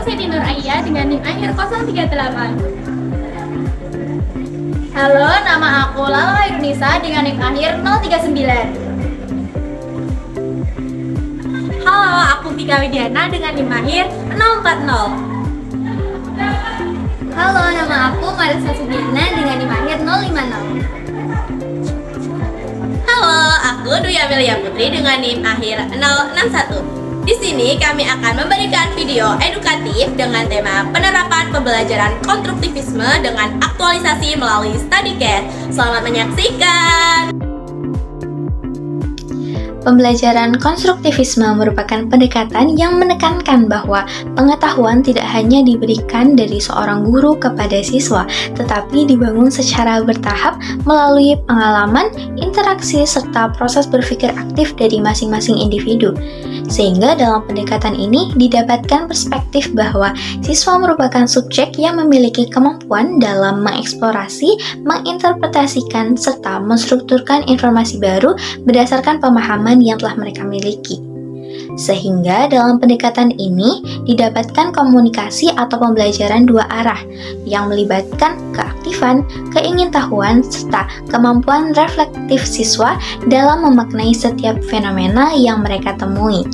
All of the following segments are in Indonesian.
Siti Nur Aya dengan NIM akhir 038. Halo, nama aku Lala Hairunisa dengan NIM akhir 039. Halo, aku Tika Widiana dengan NIM akhir 040. Halo, nama aku Marisa Sudirna dengan NIM akhir 050. Halo, aku Dwi Amelia Putri dengan NIM akhir 061. Di sini kami akan memberikan video edukatif dengan tema penerapan pembelajaran konstruktivisme dengan aktualisasi melalui study case. Selamat menyaksikan. Pembelajaran konstruktivisme merupakan pendekatan yang menekankan bahwa pengetahuan tidak hanya diberikan dari seorang guru kepada siswa, tetapi dibangun secara bertahap melalui pengalaman, interaksi, serta proses berpikir aktif dari masing-masing individu. Sehingga dalam pendekatan ini didapatkan perspektif bahwa siswa merupakan subjek yang memiliki kemampuan dalam mengeksplorasi, menginterpretasikan, serta menstrukturkan informasi baru berdasarkan pemahaman yang telah mereka miliki. Sehingga dalam pendekatan ini didapatkan komunikasi atau pembelajaran dua arah yang melibatkan keaktifan, keingintahuan, serta kemampuan reflektif siswa dalam memaknai setiap fenomena yang mereka temui.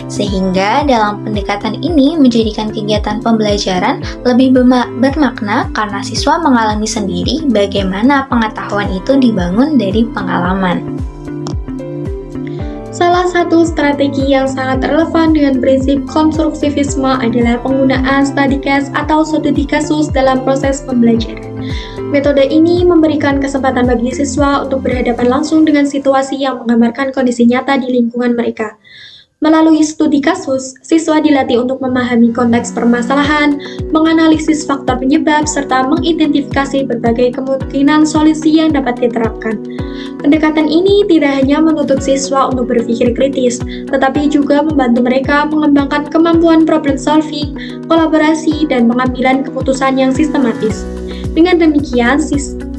Sehingga dalam pendekatan ini menjadikan kegiatan pembelajaran lebih bermakna karena siswa mengalami sendiri bagaimana pengetahuan itu dibangun dari pengalaman. Salah satu strategi yang sangat relevan dengan prinsip konstruktivisme adalah penggunaan study case atau studi kasus dalam proses pembelajaran. Metode ini memberikan kesempatan bagi siswa untuk berhadapan langsung dengan situasi yang menggambarkan kondisi nyata di lingkungan mereka. Melalui studi kasus, siswa dilatih untuk memahami konteks permasalahan, menganalisis faktor penyebab, serta mengidentifikasi berbagai kemungkinan solusi yang dapat diterapkan. Pendekatan ini tidak hanya menuntut siswa untuk berpikir kritis, tetapi juga membantu mereka mengembangkan kemampuan problem solving, kolaborasi, dan pengambilan keputusan yang sistematis. Dengan demikian,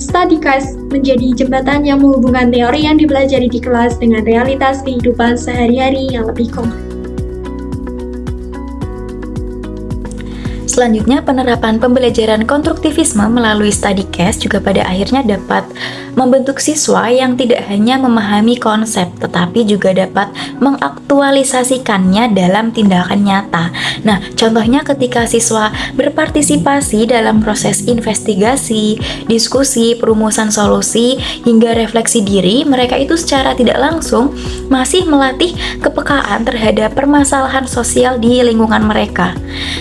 study case menjadi jembatan yang menghubungkan teori yang dipelajari di kelas dengan realitas kehidupan sehari-hari yang lebih konkret. Selanjutnya, penerapan pembelajaran konstruktivisme melalui study case juga pada akhirnya dapat membentuk siswa yang tidak hanya memahami konsep, tetapi juga dapat mengaktualisasikannya dalam tindakan nyata. Nah, contohnya ketika siswa berpartisipasi dalam proses investigasi, diskusi, perumusan solusi, hingga refleksi diri, mereka itu secara tidak langsung masih melatih kepekaan terhadap permasalahan sosial di lingkungan mereka.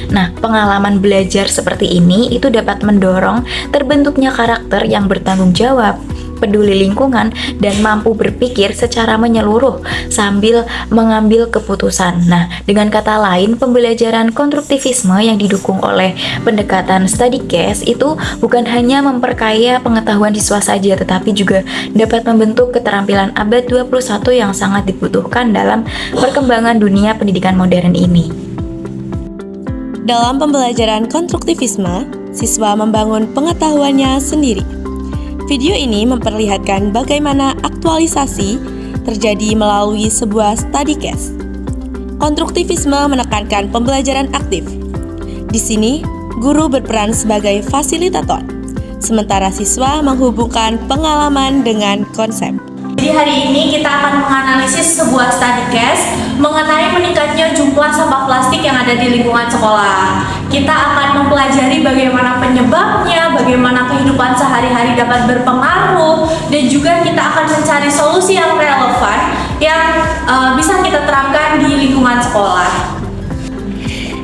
Nah, pengalaman belajar seperti ini itu dapat mendorong terbentuknya karakter yang bertanggung jawab, peduli lingkungan, dan mampu berpikir secara menyeluruh sambil mengambil keputusan. Nah, dengan kata lain, pembelajaran konstruktivisme yang didukung oleh pendekatan study case itu bukan hanya memperkaya pengetahuan siswa saja, tetapi juga dapat membentuk keterampilan abad 21 yang sangat dibutuhkan dalam perkembangan dunia pendidikan modern ini. Dalam pembelajaran konstruktivisme, siswa membangun pengetahuannya sendiri. Video ini memperlihatkan bagaimana aktualisasi terjadi melalui sebuah study case. Konstruktivisme menekankan pembelajaran aktif. Di sini, guru berperan sebagai fasilitator, sementara siswa menghubungkan pengalaman dengan konsep. Jadi hari ini kita akan menganalisis sebuah study case mengenai meningkatnya jumlah sampah plastik yang ada di lingkungan sekolah. Kita akan mempelajari bagaimana penyebabnya, bagaimana kehidupan sehari-hari dapat berpengaruh, dan juga kita akan mencari solusi yang relevan yang bisa kita terapkan di lingkungan sekolah.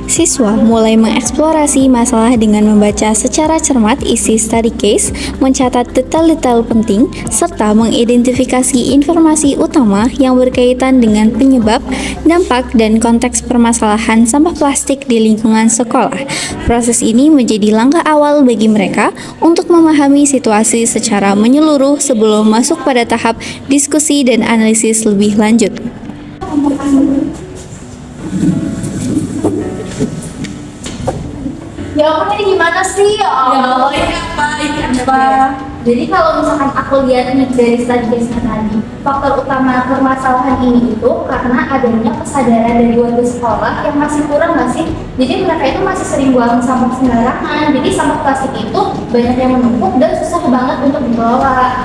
Siswa mulai mengeksplorasi masalah dengan membaca secara cermat isi study case, mencatat detail-detail penting, serta mengidentifikasi informasi utama yang berkaitan dengan penyebab, dampak, dan konteks permasalahan sampah plastik di lingkungan sekolah. Proses ini menjadi langkah awal bagi mereka untuk memahami situasi secara menyeluruh sebelum masuk pada tahap diskusi dan analisis lebih lanjut. Ya ampun, ini gimana sih? Ya Allah, Ini apa? Jadi kalau misalkan aku lihat dari study case-nya tadi, faktor utama permasalahan ini itu karena adanya kesadaran dari warga sekolah yang masih kurang nggak sih? Jadi mereka itu masih sering buang sampah sembarangan. Jadi sampah plastik itu banyak yang menumpuk dan susah banget untuk dikelola.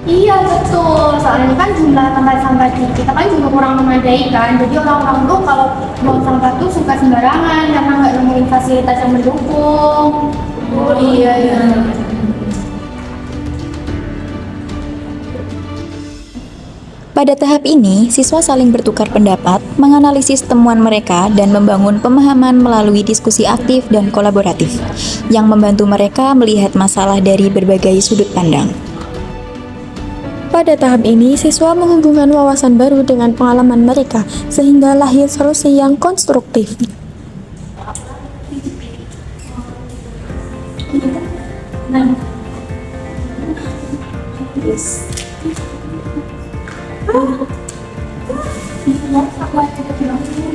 Iya betul, soalnya kan jumlah tempat sampah di kita kan juga kurang memadai kan. Jadi orang-orang tuh kalau buang sampah tuh suka sembarangan karena nggak nemuin fasilitas yang mendukung. Oh iya ya. Pada tahap ini, siswa saling bertukar pendapat, menganalisis temuan mereka, dan membangun pemahaman melalui diskusi aktif dan kolaboratif, yang membantu mereka melihat masalah dari berbagai sudut pandang. Pada tahap ini, siswa menghubungkan wawasan baru dengan pengalaman mereka, sehingga lahir solusi yang konstruktif.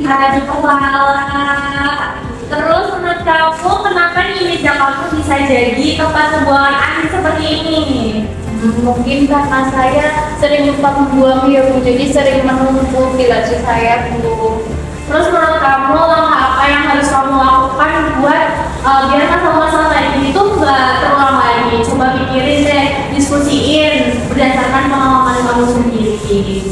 Aduh Lala. Terus menurut kamu kenapa nih meja kamu bisa jadi tempat pembuangan akhir seperti ini? Mungkin karena saya sering lupa membuang ya Bu, jadi sering menumpuk di laci saya Bu. Terus menurut kamu langkah apa yang harus kamu lakukan buat biar masalah-masalah kayak gini tuh nggak terulang lagi? Coba pikirin deh, diskusiin berdasarkan pengalaman kamu sendiri.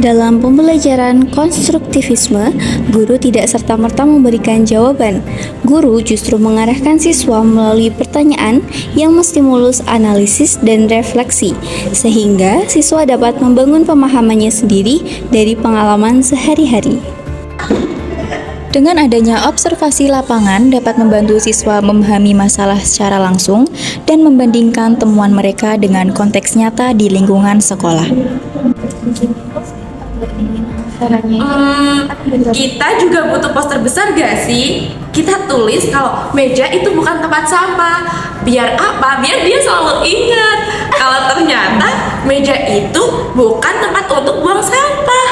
Dalam pembelajaran konstruktivisme, guru tidak serta-merta memberikan jawaban. Guru justru mengarahkan siswa melalui pertanyaan yang menstimulus analisis dan refleksi, sehingga siswa dapat membangun pemahamannya sendiri dari pengalaman sehari-hari. Dengan adanya observasi lapangan dapat membantu siswa memahami masalah secara langsung dan membandingkan temuan mereka dengan konteks nyata di lingkungan sekolah. Kita juga butuh poster besar gak sih? Kita tulis kalau meja itu bukan tempat sampah. Biar apa? Biar dia selalu ingat kalau ternyata meja itu bukan tempat untuk buang sampah.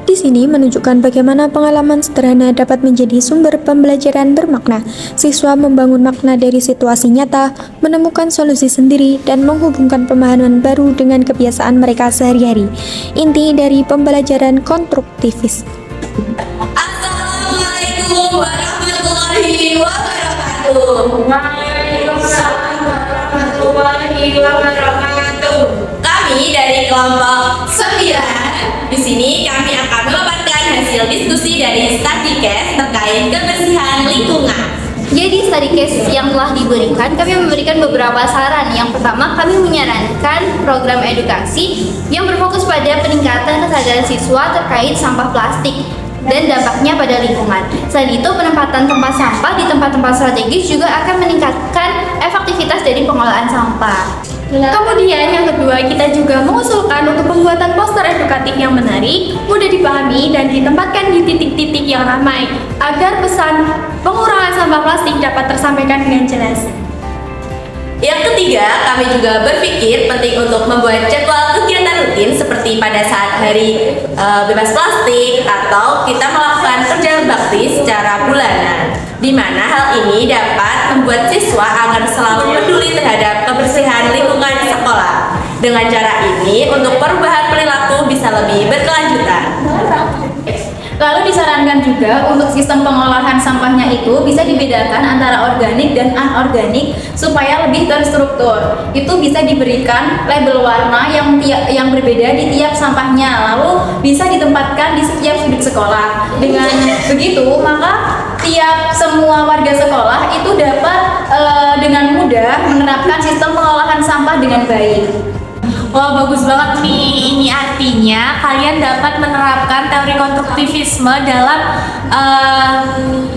Di sini menunjukkan bagaimana pengalaman sederhana dapat menjadi sumber pembelajaran bermakna. Siswa membangun makna dari situasi nyata, menemukan solusi sendiri, dan menghubungkan pemahaman baru dengan kebiasaan mereka sehari-hari. Inti dari pembelajaran konstruktivis. Assalamualaikum warahmatullahi wabarakatuh. Waalaikumsalam warahmatullahi wabarakatuh. Kami dari kelompok 9. Di sini kami akan memaparkan hasil diskusi dari study case terkait kebersihan lingkungan. Jadi study case yang telah diberikan, kami memberikan beberapa saran. Yang pertama, kami menyarankan program edukasi yang berfokus pada peningkatan kesadaran siswa terkait sampah plastik dan dampaknya pada lingkungan. Selain itu, penempatan tempat sampah di tempat-tempat strategis juga akan meningkatkan efektivitas dari pengelolaan sampah. Kemudian yang kedua, kita juga mengusulkan untuk pembuatan poster edukatif yang menarik, mudah dipahami, dan ditempatkan di titik-titik yang ramai agar pesan pengurangan sampah plastik dapat tersampaikan dengan jelas. Yang ketiga, kami juga berpikir penting untuk membuat jadwal kegiatan rutin seperti pada saat hari bebas plastik atau kita melakukan kerja bakti secara bulanan, di mana hal ini dapat membuat siswa agar selalu peduli terhadap kebersihan lingkungan sekolah. Dengan cara ini, untuk perubahan perilaku bisa lebih berkelanjutan. Lalu disarankan juga untuk sistem pengolahan sampahnya itu bisa dibedakan antara organik dan anorganik supaya lebih terstruktur. Itu bisa diberikan label warna yang berbeda di tiap sampahnya, lalu bisa ditempatkan di setiap sudut sekolah. Dengan begitu, maka tiap semua warga sekolah itu dapat dengan mudah menerapkan sistem pengolahan sampah dengan baik. Wah, bagus banget nih. Ini artinya kalian dapat menerapkan teori konstruktivisme dalam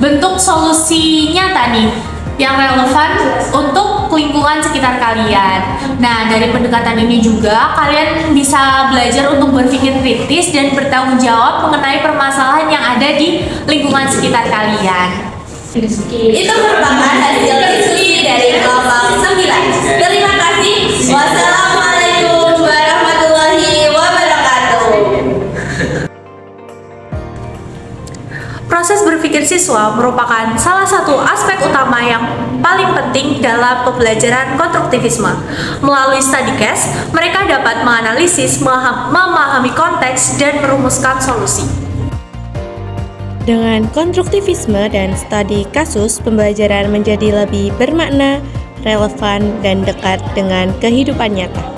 bentuk solusi nyata nih yang relevan untuk lingkungan sekitar kalian. Nah, dari pendekatan ini juga kalian bisa belajar untuk berpikir kritis dan bertanggung jawab mengenai permasalahan yang ada di lingkungan sekitar kalian. Itu merupakan hasil diskusi dari kelompok 9. Terima kasih. Wassalamualaikum warahmatullahi wabarakatuh. Proses berpikir siswa merupakan salah satu aspek utama yang paling penting dalam pembelajaran konstruktivisme. Melalui study case, mereka dapat menganalisis, memahami konteks, dan merumuskan solusi. Dengan konstruktivisme dan studi kasus, pembelajaran menjadi lebih bermakna, relevan, dan dekat dengan kehidupan nyata.